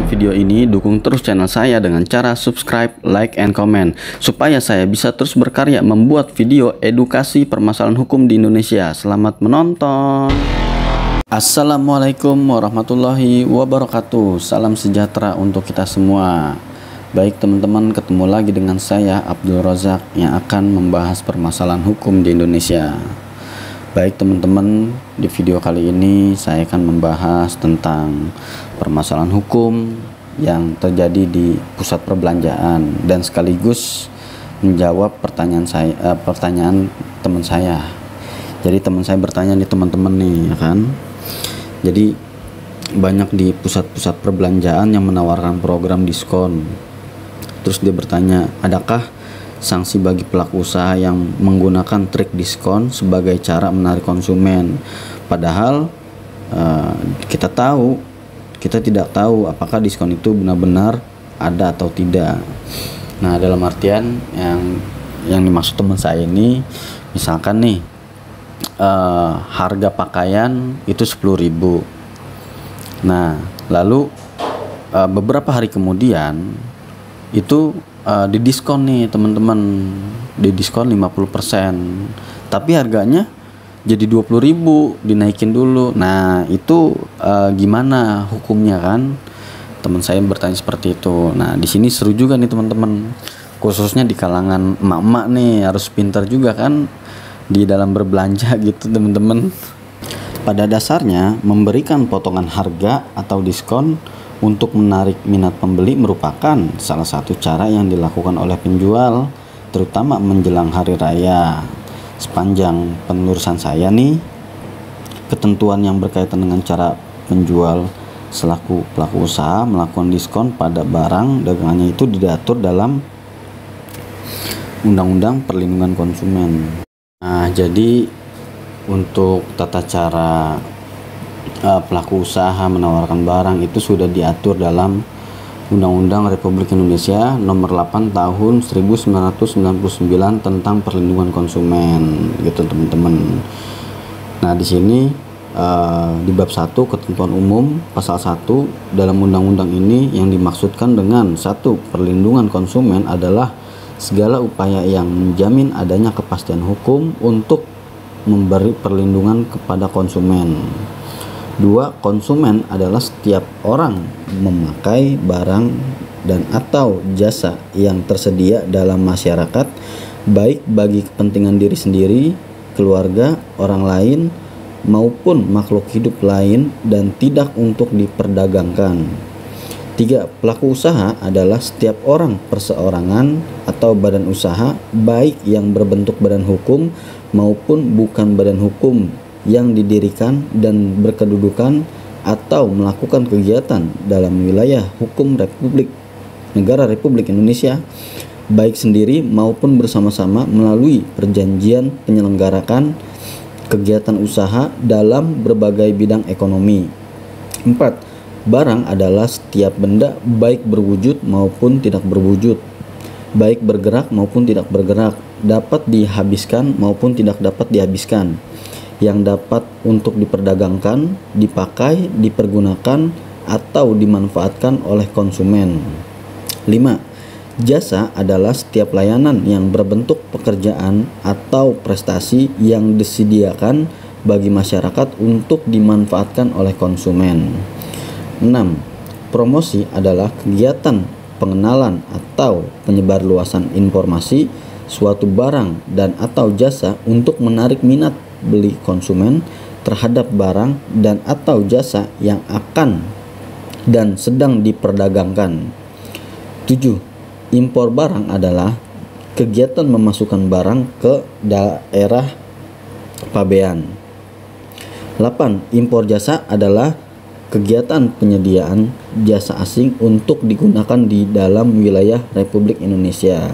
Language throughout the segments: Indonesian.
video ini, dukung terus channel saya dengan cara subscribe, like, and comment, supaya saya bisa terus berkarya membuat video edukasi permasalahan hukum di Indonesia. Selamat menonton. Assalamualaikum warahmatullahi wabarakatuh. Salam sejahtera untuk kita semua. Baik teman-teman, ketemu lagi dengan saya Abdul Razak yang akan membahas permasalahan hukum di Indonesia. Baik teman-teman, di video kali ini saya akan membahas tentang permasalahan hukum yang terjadi di pusat perbelanjaan dan sekaligus menjawab pertanyaan teman saya. Jadi teman saya bertanya nih teman-teman nih, ya kan? Jadi banyak di pusat-pusat perbelanjaan yang menawarkan program diskon. Terus dia bertanya, adakah sanksi bagi pelaku usaha yang menggunakan trik diskon sebagai cara menarik konsumen? Padahal kita tidak tahu apakah diskon itu benar-benar ada atau tidak. Nah, dalam artian yang dimaksud teman saya ini, misalkan nih harga pakaian itu 10.000. Nah, lalu beberapa hari kemudian itu didiskon nih teman-teman, didiskon 50%, tapi harganya jadi 20.000, dinaikin dulu. Nah itu gimana hukumnya kan? Teman saya bertanya seperti itu. Nah di sini seru juga nih teman-teman, khususnya di kalangan emak-emak nih, harus pintar juga kan di dalam berbelanja gitu teman-teman. Pada dasarnya memberikan potongan harga atau diskon untuk menarik minat pembeli merupakan salah satu cara yang dilakukan oleh penjual, terutama menjelang hari raya. Sepanjang penelusuran saya nih, ketentuan yang berkaitan dengan cara penjual selaku pelaku usaha melakukan diskon pada barang dagangannya itu diatur dalam Undang-Undang Perlindungan Konsumen. Nah, jadi untuk tata cara pelaku usaha menawarkan barang itu sudah diatur dalam Undang-Undang Republik Indonesia Nomor 8 Tahun 1999 tentang perlindungan konsumen, gitu teman-teman. Nah, di sini di bab 1 ketentuan umum pasal 1 dalam undang-undang ini yang dimaksudkan dengan 1. Perlindungan konsumen adalah segala upaya yang menjamin adanya kepastian hukum untuk memberi perlindungan kepada konsumen. 2. Konsumen adalah setiap orang memakai barang dan atau jasa yang tersedia dalam masyarakat, baik bagi kepentingan diri sendiri, keluarga, orang lain, maupun makhluk hidup lain dan tidak untuk diperdagangkan. 3. Pelaku usaha adalah setiap orang perseorangan atau badan usaha, baik yang berbentuk badan hukum maupun bukan badan hukum, yang didirikan dan berkedudukan atau melakukan kegiatan dalam wilayah hukum Negara Republik Indonesia, baik sendiri maupun bersama-sama melalui perjanjian penyelenggarakan kegiatan usaha dalam berbagai bidang ekonomi. 4. Barang adalah setiap benda baik berwujud maupun tidak berwujud, baik bergerak maupun tidak bergerak, dapat dihabiskan maupun tidak dapat dihabiskan, yang dapat untuk diperdagangkan, dipakai, dipergunakan, atau dimanfaatkan oleh konsumen. 5. Jasa adalah setiap layanan yang berbentuk pekerjaan atau prestasi yang disediakan bagi masyarakat untuk dimanfaatkan oleh konsumen. 6. Promosi adalah kegiatan pengenalan atau penyebarluasan informasi suatu barang dan atau jasa untuk menarik minat beli konsumen terhadap barang dan atau jasa yang akan dan sedang diperdagangkan. 7. Impor barang adalah kegiatan memasukkan barang ke daerah pabean. 8. Impor jasa adalah kegiatan penyediaan jasa asing untuk digunakan di dalam wilayah Republik Indonesia.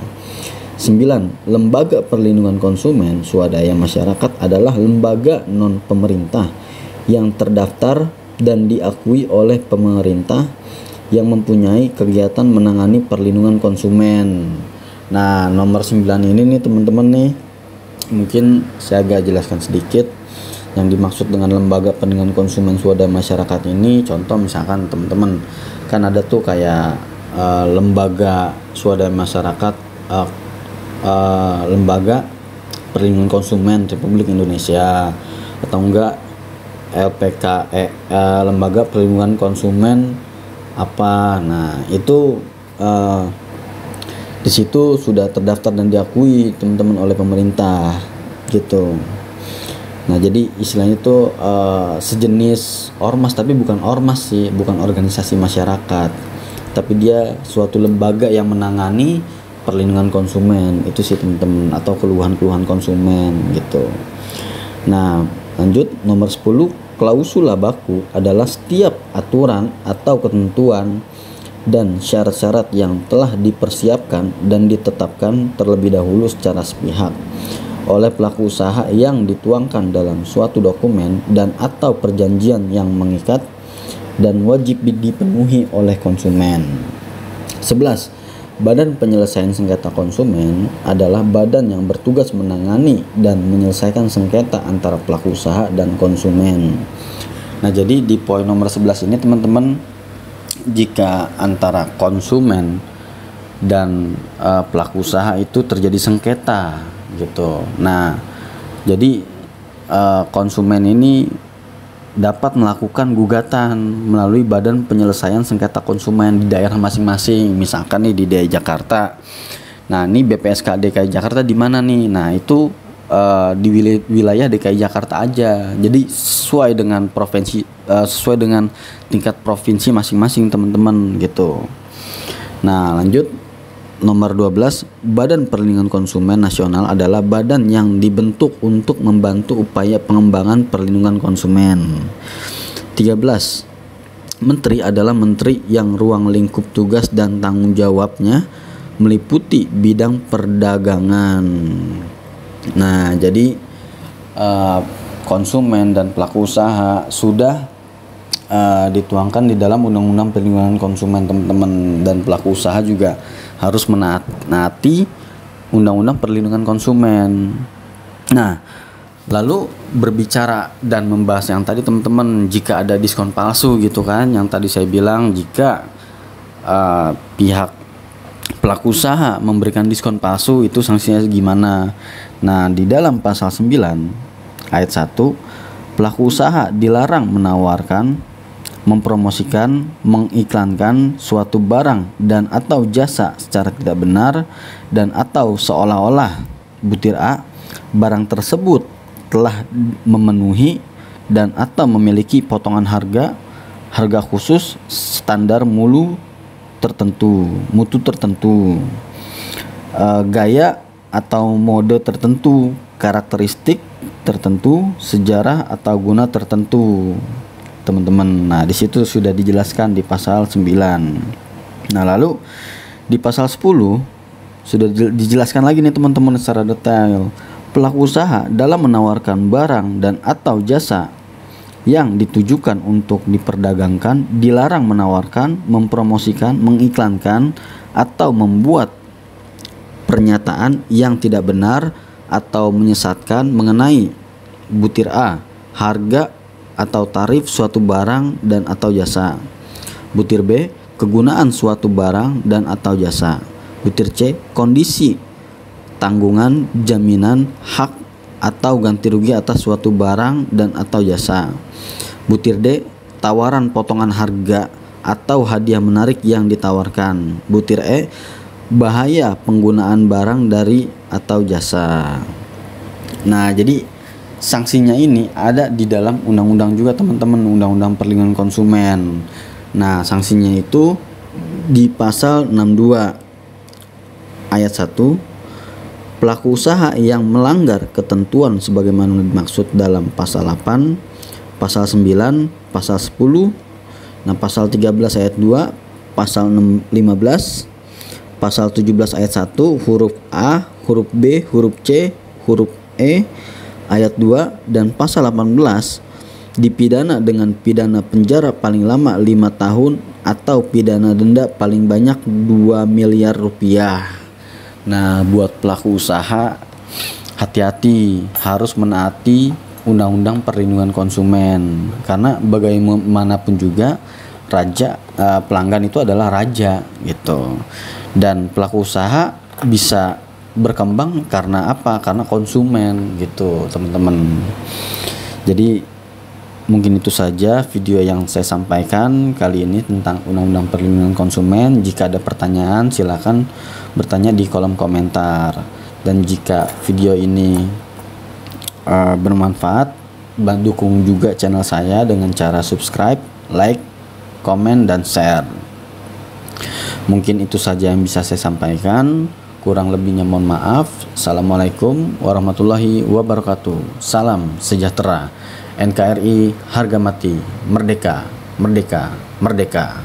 9. Lembaga perlindungan konsumen swadaya masyarakat adalah lembaga non-pemerintah yang terdaftar dan diakui oleh pemerintah yang mempunyai kegiatan menangani perlindungan konsumen. Nah, nomor 9 ini nih teman-teman nih, mungkin saya agak jelaskan sedikit. Yang dimaksud dengan lembaga perlindungan konsumen swadaya masyarakat ini, contoh misalkan teman-teman kan ada tuh kayak lembaga swadaya masyarakat, lembaga perlindungan konsumen Republik Indonesia, atau enggak LPKE, lembaga perlindungan konsumen apa. Nah itu di situ sudah terdaftar dan diakui teman-teman oleh pemerintah gitu. Nah jadi istilahnya itu sejenis ormas, tapi bukan ormas sih, bukan organisasi masyarakat, tapi dia suatu lembaga yang menangani perlindungan konsumen itu sih teman-teman, atau keluhan-keluhan konsumen gitu. Nah lanjut, nomor 10, klausula baku adalah setiap aturan atau ketentuan dan syarat-syarat yang telah dipersiapkan dan ditetapkan terlebih dahulu secara sepihak oleh pelaku usaha yang dituangkan dalam suatu dokumen dan atau perjanjian yang mengikat dan wajib dipenuhi oleh konsumen. 11. Badan penyelesaian sengketa konsumen adalah badan yang bertugas menangani dan menyelesaikan sengketa antara pelaku usaha dan konsumen. Nah, jadi di poin nomor 11 ini teman-teman, jika antara konsumen dan pelaku usaha itu terjadi sengketa gitu. Nah, jadi konsumen ini dapat melakukan gugatan melalui Badan Penyelesaian Sengketa Konsumen di daerah masing-masing. Misalkan nih di DKI Jakarta. Nah, ini BPSK DKI Jakarta di mana nih? Nah, itu di wilayah DKI Jakarta aja. Jadi sesuai dengan provinsi, sesuai dengan tingkat provinsi masing-masing teman-teman gitu. Nah, lanjut. Nomor 12, Badan Perlindungan Konsumen Nasional adalah badan yang dibentuk untuk membantu upaya pengembangan perlindungan konsumen. 13. Menteri adalah menteri yang ruang lingkup tugas dan tanggung jawabnya meliputi bidang perdagangan. Nah, jadi konsumen dan pelaku usaha sudah dituangkan di dalam Undang-Undang Perlindungan Konsumen teman-teman, dan pelaku usaha juga harus menaati Undang-Undang Perlindungan Konsumen. Nah, lalu berbicara dan membahas yang tadi teman-teman, jika ada diskon palsu gitu kan, yang tadi saya bilang, jika pihak pelaku usaha memberikan diskon palsu itu sanksinya gimana. Nah, di dalam pasal 9 ayat 1, pelaku usaha dilarang menawarkan, mempromosikan, mengiklankan suatu barang dan atau jasa secara tidak benar dan atau seolah-olah butir A, barang tersebut telah memenuhi dan atau memiliki potongan harga khusus, standar mutu tertentu, gaya atau mode tertentu, karakteristik tertentu, sejarah atau guna tertentu, teman-teman. Nah, di situ sudah dijelaskan di pasal 9. Nah, lalu di pasal 10 sudah dijelaskan lagi nih teman-teman secara detail. Pelaku usaha dalam menawarkan barang dan atau jasa yang ditujukan untuk diperdagangkan dilarang menawarkan, mempromosikan, mengiklankan atau membuat pernyataan yang tidak benar atau menyesatkan mengenai butir A, harga atau tarif suatu barang dan atau jasa. Butir B, kegunaan suatu barang dan atau jasa. Butir C, kondisi, tanggungan, jaminan, hak atau ganti rugi atas suatu barang dan atau jasa. Butir D, tawaran potongan harga atau hadiah menarik yang ditawarkan. Butir E, bahaya penggunaan barang dari atau jasa. Nah, jadi sanksinya ini ada di dalam undang-undang juga teman-teman, Undang-Undang Perlindungan Konsumen. Nah, sanksinya itu di pasal 62 ayat 1, pelaku usaha yang melanggar ketentuan sebagaimana dimaksud dalam pasal 8, pasal 9, pasal 10, nah pasal 13 ayat 2, pasal 15, pasal 17 ayat 1, huruf A, huruf B, huruf C, huruf E, ayat 2, dan pasal 18 dipidana dengan pidana penjara paling lama 5 tahun atau pidana denda paling banyak 2 miliar rupiah. Nah, buat pelaku usaha hati-hati, harus menaati Undang-Undang Perlindungan Konsumen, karena bagaimanapun juga pelanggan itu adalah raja gitu, dan pelaku usaha bisa berkembang karena apa? Karena konsumen gitu teman-teman. Jadi mungkin itu saja video yang saya sampaikan kali ini tentang Undang-Undang Perlindungan Konsumen. Jika ada pertanyaan silakan bertanya di kolom komentar, dan jika video ini bermanfaat, dukung juga channel saya dengan cara subscribe, like, komen, dan share. Mungkin itu saja yang bisa saya sampaikan, kurang lebihnya mohon maaf. Assalamualaikum warahmatullahi wabarakatuh. Salam sejahtera. NKRI harga mati, merdeka, merdeka, merdeka.